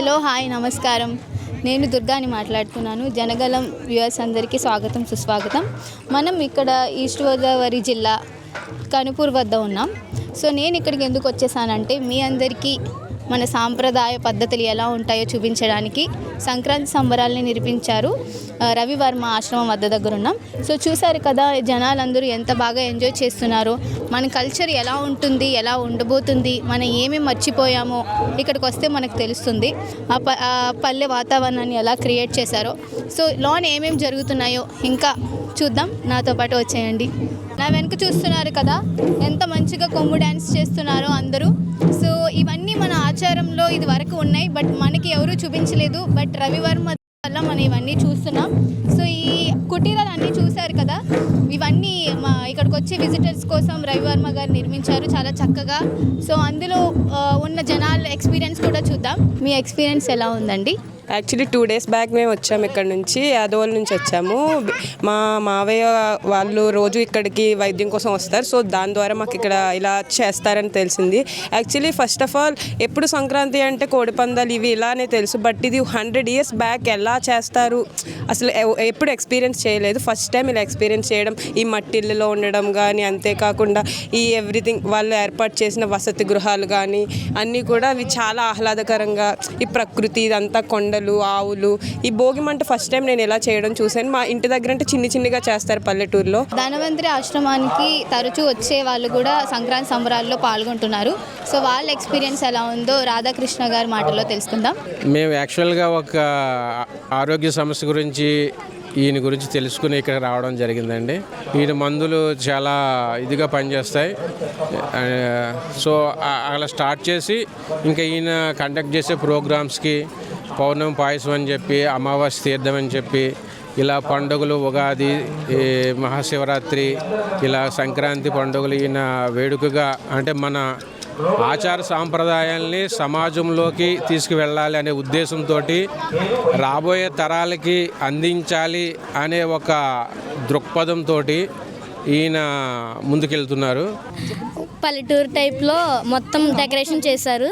Hello hi నమస్కారం. నేను దుర్గాని మాట్లాడుతున్నాను. జనగలం వ్యూవర్స్ అందరికీ స్వాగతం సుస్వాగతం. మనం ఇక్కడ ఈస్ట్ గోదావరి జిల్లా కనుపూర్ వద్ద ఉన్నాం. సో నేను ఇక్కడికి ఎందుకు వచ్చేసానంటే మీ అందరికీ మన సాంప్రదాయ పద్ధతులు ఎలా ఉంటాయో చూపించడానికి సంక్రాంతి సంబరాలని నిర్మించారు రవివర్మ ఆశ్రమం వద్ద దగ్గర ఉన్నాం. సో చూసారు కదా జనాలందరూ ఎంత బాగా ఎంజాయ్ చేస్తున్నారో, మన కల్చర్ ఎలా ఉంటుంది, ఎలా ఉండబోతుంది, మనం ఏమేమి మర్చిపోయామో ఇక్కడికి వస్తే మనకు తెలుస్తుంది. ఆ పల్లె వాతావరణాన్ని ఎలా క్రియేట్ చేశారో. సో లోన ఏమేమి జరుగుతున్నాయో ఇంకా చూద్దాం. నాతో పాటు వచ్చేయండి. నా వెనుక చూస్తున్నారు కదా ఎంత మంచిగా కొమ్ము డ్యాన్స్ చేస్తున్నారో అందరూ. సో ఇవన్నీ మన ఆచారంలో ఇది వరకు ఉన్నాయి, బట్ మనకి ఎవరూ చూపించలేదు. బట్ రవివర్మ వల్ల మనం ఇవన్నీ చూస్తున్నాం. సో ఈ కుటీరాలు అన్నీ చూశారు కదా, ఇవన్నీ ఇక్కడికి వచ్చే విజిటర్స్ కోసం రవివర్మ గారు నిర్మించారు చాలా చక్కగా. సో అందులో ఉన్న జనాల ఎక్స్పీరియన్స్ కూడా చూద్దాం. మీ ఎక్స్పీరియన్స్ ఎలా ఉందండి? యాక్చువల్లీ 2 days బ్యాక్ మేము వచ్చాము, ఇక్కడ నుంచి యాదవోల్ నుంచి వచ్చాము. మా మావయ్య వాళ్ళు రోజు ఇక్కడికి వైద్యం కోసం వస్తారు. సో దాని ద్వారా మాకు ఇక్కడ ఇలా చేస్తారని తెలిసింది. యాక్చువల్లీ ఫస్ట్ ఆఫ్ ఆల్ ఎప్పుడు సంక్రాంతి అంటే కోడిపందాలు ఇవి ఇలానే తెలుసు, బట్ ఇది 100 years బ్యాక్ ఎలా చేస్తారు అసలు ఎప్పుడు ఎక్స్పీరియన్స్ చేయలేదు. ఫస్ట్ టైం ఇలా ఎక్స్పీరియన్స్ చేయడం, ఈ మట్టిళ్ళలో ఉండడం కానీ, అంతేకాకుండా ఈ ఎవ్రీథింగ్ వాళ్ళు ఏర్పాటు చేసిన వసతి గృహాలు కానీ అన్నీ కూడా అవి చాలా ఆహ్లాదకరంగా, ఈ ప్రకృతి ఇదంతా కొండ ఆవులు, ఈ భోగి మంట ఫస్ట్ టైం నేను ఎలా చేయడం చూశాను. మా ఇంటి దగ్గర అంటే చిన్నగా చేస్తారు పల్లెటూరులో. ధనవంతరి ఆశ్రమానికి తరచూ వచ్చే వాళ్ళు కూడా సంక్రాంతి సంబరాల్లో పాల్గొంటున్నారు. సో వాళ్ళ ఎక్స్పీరియన్స్ ఎలా ఉందో రాధాకృష్ణ గారి మాటల్లో తెలుసుకుందాం. మేము యాక్చువల్గా ఒక ఆరోగ్య సమస్య గురించి ఈయన గురించి తెలుసుకుని ఇక్కడ రావడం జరిగిందండి. ఈయన మందులు చాలా ఇదిగా పనిచేస్తాయి. సో అలా స్టార్ట్ చేసి ఇంకా ఈయన కండక్ట్ చేసే ప్రోగ్రామ్స్కి పౌర్ణమి పాయసం అని చెప్పి, అమావాస్య తీర్థం అని చెప్పి, ఇలా పండుగలు ఉగాది, మహాశివరాత్రి, ఇలా సంక్రాంతి పండుగలు ఈయన వేడుకగా అంటే మన ఆచార సాంప్రదాయాల్ని సమాజంలోకి తీసుకువెళ్ళాలి అనే ఉద్దేశంతో రాబోయే తరాలకి అందించాలి అనే ఒక దృక్పథంతో ఈయన ముందుకెళ్తున్నారు. పల్లెటూరు టైప్లో మొత్తం డెకరేషన్ చేశారు.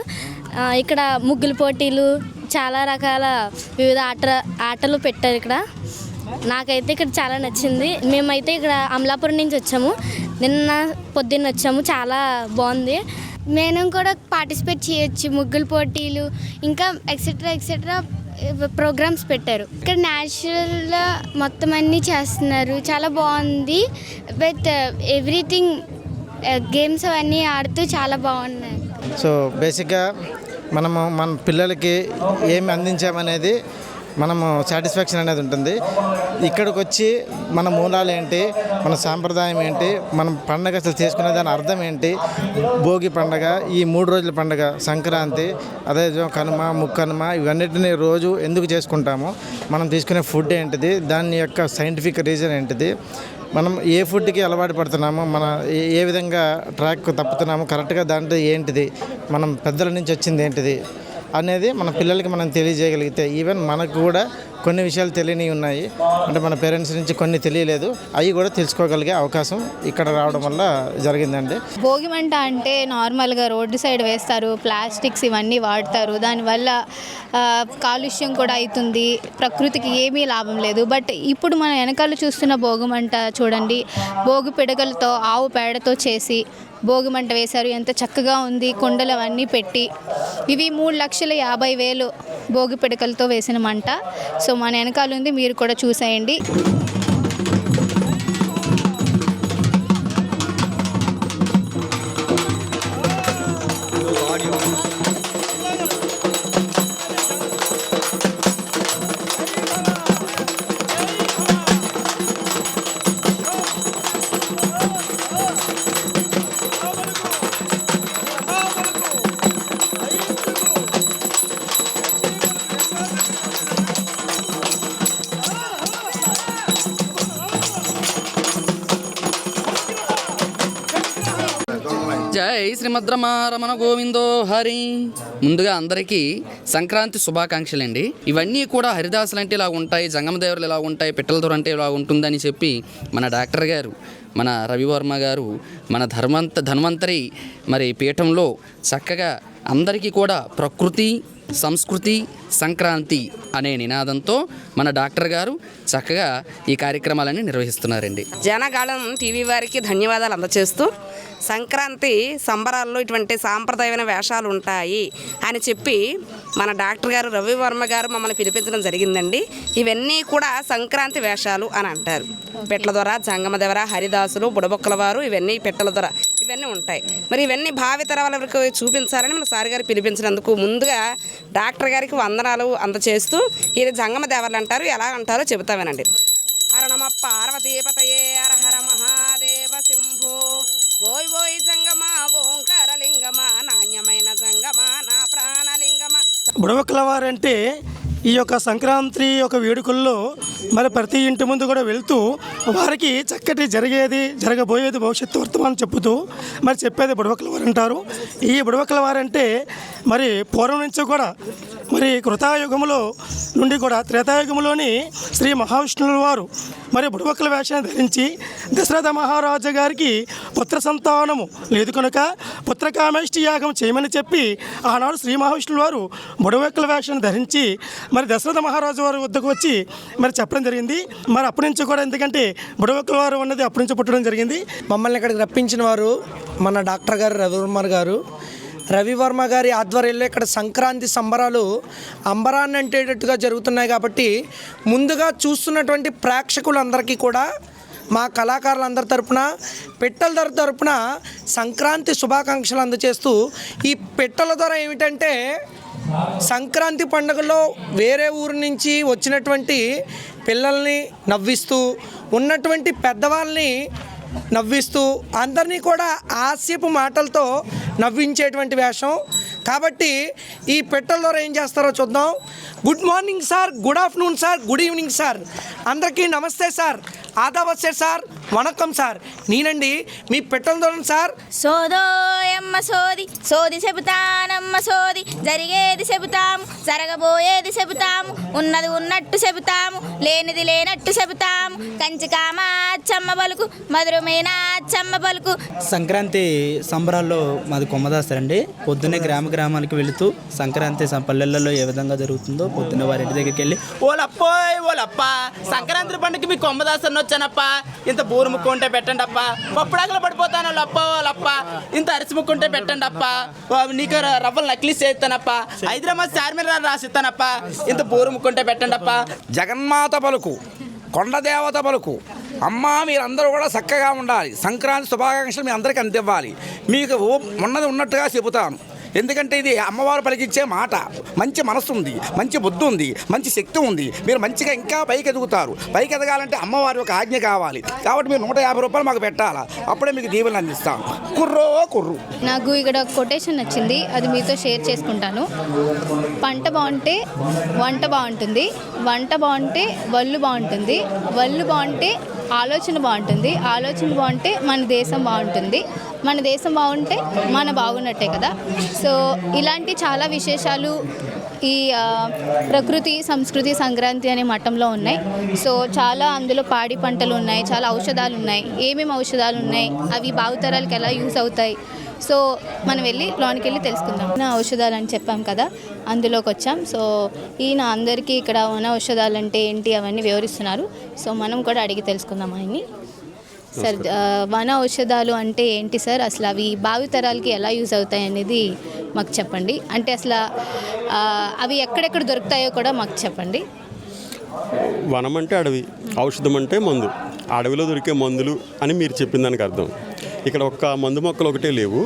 ఇక్కడ ముగ్గుల పోటీలు, చాలా రకాల వివిధ ఆటలు పెట్టారు ఇక్కడ. నాకైతే ఇక్కడ చాలా నచ్చింది. మేమైతే ఇక్కడ అమలాపురం నుంచి వచ్చాము, నిన్న పొద్దున్న వచ్చాము. చాలా బాగుంది. మేము కూడా పార్టిసిపేట్ చేయొచ్చు. ముగ్గుల పోటీలు ఇంకా ఎక్సెట్రా ప్రోగ్రామ్స్ పెట్టారు. ఇక్కడ న్యాచురల్గా మొత్తం అన్నీ చేస్తున్నారు. చాలా బాగుంది. విత్ ఎవ్రీథింగ్ గేమ్స్ అవన్నీ ఆడుతూ చాలా బాగున్నాయి. సో బేసిక్గా మనము మన పిల్లలకి ఏమి అందించామనేది మనము సాటిస్ఫాక్షన్ అనేది ఉంటుంది. ఇక్కడికి వచ్చి మన మూలాలు ఏంటి, మన సాంప్రదాయం ఏంటి, మనం పండగ అసలు చేసుకునే దాని అర్థం ఏంటి, భోగి పండగ, ఈ 3 రోజుల పండగ, సంక్రాంతి, అదే కనుమ, ముక్కనుమ, ఇవన్నిటిని రోజు ఎందుకు చేసుకుంటాము, మనం తీసుకునే ఫుడ్ ఏంటిది, దాని యొక్క సైంటిఫిక్ రీజన్ ఏంటిది, మనం ఏ ఫుడ్కి అలవాటు పడుతున్నాము, మన ఏ విధంగా ట్రాక్ తప్పుతున్నాము, కరెక్ట్గా దాంట్లో ఏంటిది, మనం పెద్దల నుంచి వచ్చింది ఏంటిది అనేది మన పిల్లలకి మనం తెలియజేయగలిగితే, ఈవెన్ మనకు కూడా కొన్ని విషయాలు తెలియని ఉన్నాయి, అంటే మన పేరెంట్స్ నుంచి కొన్ని తెలియలేదు, అవి కూడా తెలుసుకోగలిగే అవకాశం ఇక్కడ రావడం వల్ల జరిగిందండి. భోగి మంట అంటే నార్మల్గా రోడ్డు సైడ్ వేస్తారు, ప్లాస్టిక్స్ ఇవన్నీ వాడతారు, దానివల్ల కాలుష్యం కూడా అవుతుంది, ప్రకృతికి ఏమీ లాభం లేదు. బట్ ఇప్పుడు మన వెనకాల చూస్తున్న భోగి మంట చూడండి, భోగి పిడకలతో ఆవు పేడతో చేసి భోగి మంట వేశారు. ఎంత చక్కగా ఉంది. కొండలు అవన్నీ పెట్టి ఇవి 3,50,000 భోగి పిడకలతో వేసిన మంట. సో మన వెనకాల ఉంది, మీరు కూడా చూసేయండి. జై శ్రీమద్రమారమణ గోవిందో హరి. ముందుగా అందరికీ సంక్రాంతి శుభాకాంక్షలండి. ఇవన్నీ కూడా హరిదాసులు అంటే ఇలా ఉంటాయి, జంగమదేవరులు ఇలా ఉంటాయి, పిట్టలదొర అంటే ఇలా ఉంటుందని చెప్పి మన డాక్టర్ గారు, మన రవివర్మ గారు, మన ధన్వంతరి మరి పీఠంలో చక్కగా అందరికీ కూడా ప్రకృతి సంస్కృతి సంక్రాంతి అనే నినాదంతో మన డాక్టర్ గారు చక్కగా ఈ కార్యక్రమాలన్నీ నిర్వహిస్తున్నారండి. జనగాళం టీవీ వారికి ధన్యవాదాలు అందజేస్తూ సంక్రాంతి సంబరాల్లో ఇటువంటి సాంప్రదాయమైన వేషాలు ఉంటాయి అని చెప్పి మన డాక్టర్ గారు రవివర్మ గారు మమ్మల్ని పిలిపించడం జరిగిందండి. ఇవన్నీ కూడా సంక్రాంతి వేషాలు అని అంటారు. పెట్టల ద్వారా జంగమదేవర, హరిదాసులు, బుడబొక్కల వారు, ఇవన్నీ పెట్టల ద్వారా ఇవన్నీ ఉంటాయి. మరి ఇవన్నీ భావితరాల వరకు చూపించాలని మన సార్ గారు పిలిపించినందుకు ముందుగా డాక్టర్ గారికి వందనాలు అందచేస్తూ ఇది జంగమదేవర్లు అంటారు, ఎలా అంటారో చెబుతామేనండి. హర నమ పార్వతీపతయే హర హర మహాదేవ శంభో ఓయ్ ఓయ్ జంగమా ఓంకారలింగమా నాణ్యమైన జంగమా నా ప్రాణలింగమా. బుడబొక్కల వారంటే ఈ యొక్క సంక్రాంతి యొక్క వేడుకల్లో మరి ప్రతి ఇంటి ముందు కూడా వెళ్తూ వారికి చక్కటి జరగబోయేది భవిష్యత్తు వర్తమానం చెప్పుతూ మరి చెప్పేది బుడబొక్కల వారు అంటారు. ఈ బుడబొక్కల వారంటే మరి పూర్వం నుంచి కూడా మరి కృతాయుగంలో నుండి కూడా త్రేతాయుగంలోని శ్రీ మహావిష్ణువుల వారు మరి బుడబొక్కల వేషాన్ని ధరించి దశరథ మహారాజు గారికి పుత్ర సంతానము లేదు కనుక పుత్రకామేష్టి యాగం చేయమని చెప్పి ఆనాడు శ్రీ మహావిష్ణువుల వారు బుడబొక్కల వేషాన్ని ధరించి మరి దశరథ మహారాజు వారి వద్దకు వచ్చి మరి చెప్పడం జరిగింది. మరి అప్పటి నుంచి కూడా ఎందుకంటే బుడబొక్కల వారు ఉన్నది అప్పటి నుంచి పుట్టడం జరిగింది. మమ్మల్ని ఇక్కడికి రప్పించిన వారు మన డాక్టర్ గారు రవివర్మ గారి ఆధ్వర్యంలో ఇక్కడ సంక్రాంతి సంబరాలు అంబరాన్ని అంటేటట్టుగా జరుగుతున్నాయి. కాబట్టి ముందుగా చూస్తున్నటువంటి ప్రేక్షకులందరికీ కూడా మా కళాకారులందరి తరపున పెట్టెల తరపున సంక్రాంతి శుభాకాంక్షలు అందజేస్తూ ఈ పెట్టెల ద్వారా ఏమిటంటే సంక్రాంతి పండుగలో వేరే ఊరు నుంచి వచ్చినటువంటి పిల్లల్ని నవ్విస్తూ ఉన్నటువంటి పెద్దవాళ్ళని నవ్విస్తూ అందరినీ కూడా హాస్యపు మాటలతో నవ్వించేటువంటి వేషం. కాబట్టి ఈ పెట్టెల ద్వారా ఏం చేస్తారో చూద్దాం. Good morning sir, good afternoon sir, good evening sir, అందరికీ నమస్తే sir, Aadab sir, vanakkam sir, నేనండి మీ పెట్టెల ద్వారా సార్. సోదోయమ్మ సోది చెబుతానమ్మ సోది, జరిగేది చెబుతాము, జరగబోయేది చెబుతాము, ఉన్నది ఉన్నట్టు చెబుతాము, లేనిది లేనట్టు చెబుతాము, కంచి కామాచ్చమ్మ పలుకు, మధురమైన అచ్చమ్మ పలుకు. సంక్రాంతి సంబరాల్లో మాది కొమ్మదాస్తారండి. పొద్దున్నే గ్రామాలకు వెళుతూ సంక్రాంతి పల్లెలలో ఏ విధంగా జరుగుతుందో పొద్దున్న వారి ఇంటి దగ్గరికి వెళ్ళి ఓలప్ప సంక్రాంతి పండుగకి మీ కొమ్మదాసని వచ్చానప్ప, ఇంత బూరు ముక్కుంటే పెట్టండి అప్ప, పప్పుడాకలు పడిపోతాను లప్ప, ఇంత అరిసి ముక్కుంటే పెట్టండి అప్ప, నీకు రవ్వలు నక్లీస్ చేస్తానప్ప, హైదరాబాద్ చార్మినార్ రాసిస్తానప్ప, ఇంత బూరు ముక్కుంటే పెట్టండి అప్ప. జగన్మాత పలుకు, కొండదేవత పలుకు, అమ్మ మీరందరూ కూడా చక్కగా ఉండాలి, సంక్రాంతి శుభాకాంక్షలు మీ అందరికీ అందివ్వాలి, మీకు ఉన్నది ఉన్నట్టుగా చెబుతాను. ఎందుకంటే ఇది అమ్మవారు పలికించే మాట. మంచి మనసు ఉంది, మంచి బుద్ధి ఉంది, మంచి శక్తి ఉంది, మీరు మంచిగా ఇంకా పైకి ఎదుగుతారు. పైకి ఎదగాలంటే అమ్మవారి ఒక ఆజ్ఞ కావాలి. కాబట్టి మీరు 150 రూపాయలు మాకు పెట్టాలా, అప్పుడే మీకు దీవెనలు అందిస్తాం. కుర్రు నాకు ఇక్కడ కొటేషన్ నచ్చింది, అది మీతో షేర్ చేసుకుంటాను. పంట బాగుంటే వంట బాగుంటుంది, వంట బాగుంటే వల్లు బాగుంటుంది, వల్లు బాగుంటే ఆలోచన బాగుంటుంది, ఆలోచన బాగుంటే మన దేశం బాగుంటుంది, మన దేశం బాగుంటే మన బాగున్నట్టే కదా. సో ఇలాంటి చాలా విశేషాలు ఈ ప్రకృతి సంస్కృతి సంక్రాంతి అనే మఠంలో ఉన్నాయి. సో చాలా అందులో పాడి పంటలు ఉన్నాయి, చాలా ఔషధాలు ఉన్నాయి. ఏమేమి ఔషధాలు ఉన్నాయి, అవి భావితరాలకు ఎలా యూస్ అవుతాయి, సో మనం వెళ్ళి లోనికి వెళ్ళి తెలుసుకుందాం. ఔషధాలు అని చెప్పాం కదా, అందులోకి వచ్చాం. సో ఈయన అందరికీ ఇక్కడ ఉన్న ఔషధాలు అంటే ఏంటి అవన్నీ వివరిస్తున్నారు. సో మనం కూడా అడిగి తెలుసుకుందాం ఆయన్ని. సార్, వన ఔషధాలు అంటే ఏంటి సార్, అసలు అవి భావితరాలకి ఎలా యూజ్ అవుతాయి అనేది మాకు చెప్పండి. అంటే అసలు అవి ఎక్కడెక్కడ దొరుకుతాయో కూడా మాకు చెప్పండి. వనం అంటే అడవి, ఔషధం అంటే మందు. అడవిలో దొరికే మందులు అని మీరు చెప్పిన దానికి అర్థం. ఇక్కడ ఒక్క మందు మొక్కలు ఒకటే లేవు,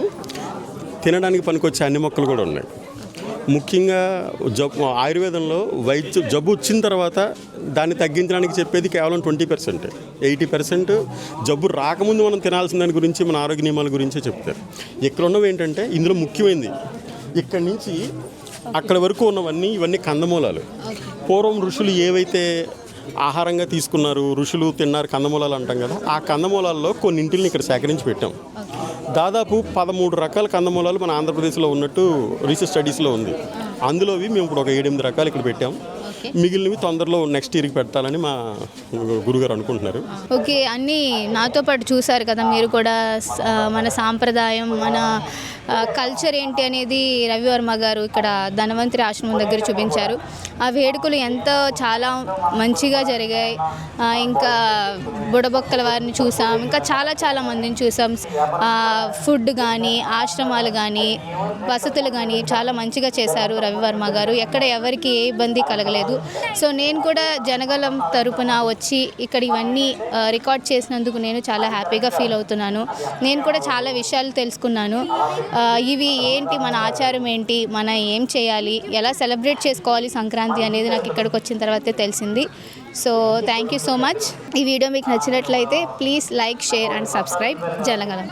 తినడానికి పనికొచ్చే అన్ని మొక్కలు కూడా ఉన్నాయి. ముఖ్యంగా ఆయుర్వేదంలో జబ్బు వచ్చిన తర్వాత దాన్ని తగ్గించడానికి చెప్పేది కేవలం 20%. 80% జబ్బు రాకముందు మనం తినాల్సిన దాని గురించి, మన ఆరోగ్య నియమాల గురించే చెప్తారు. ఇక్కడ ఉన్నవి ఏంటంటే ఇందులో ముఖ్యమైనది ఇక్కడి నుంచి అక్కడ వరకు ఉన్నవన్నీ ఇవన్నీ కందమూలాలు. పూర్వం ఋషులు ఏవైతే ఆహారంగా తీసుకున్నారు, ఋషులు తిన్నారు కందమూలాలు అంటాం కదా, ఆ కందమూలాల్లో కొన్నింటిని ఇక్కడ సేకరించి పెట్టాం. దాదాపు 13 రకాల కందమూలాలు మన ఆంధ్రప్రదేశ్లో ఉన్నట్టు రీసెర్చ్ స్టడీస్లో ఉంది. అందులోవి మేము ఇప్పుడు ఒక 7-8 రకాలు ఇక్కడ పెట్టాం. మిగిలినవి తొందరలో నెక్స్ట్ ఇయర్కి పెట్టాలని మా గురుగారు అనుకుంటున్నారు. ఓకే, అన్నీ నాతో పాటు చూసారు కదా మీరు కూడా. మన సాంప్రదాయం, మన కల్చర్ ఏంటి అనేది రవివర్మ గారు ఇక్కడ ధనవంతరి ఆశ్రమం దగ్గర చూపించారు. ఆ వేడుకలు ఎంతో చాలా మంచిగా జరిగాయి. ఇంకా బుడబొక్కల వారిని చూసాం, ఇంకా చాలా మందిని చూసాం. ఫుడ్ కానీ, ఆశ్రమాలు కానీ, వసతులు కానీ చాలా మంచిగా చేశారు రవివర్మ గారు. ఎక్కడ ఎవరికి ఏ ఇబ్బంది కలగలేదు. సో నేను కూడా జనగలం తరపున వచ్చి ఇక్కడ ఇవన్నీ రికార్డ్ చేసినందుకు నేను చాలా హ్యాపీగా ఫీల్ అవుతున్నాను. నేను కూడా చాలా విషయాలు తెలుసుకున్నాను. ఇవి ఏంటి, మన ఆచారం ఏంటి, మనం ఏం చేయాలి, ఎలా సెలబ్రేట్ చేసుకోవాలి సంక్రాంతి అనేది నాకు ఇక్కడికి వచ్చిన తర్వాతే తెలిసింది. So thank you so much. ఈ వీడియో మీకు నచ్చినట్లయితే please like, share and subscribe Janagalam.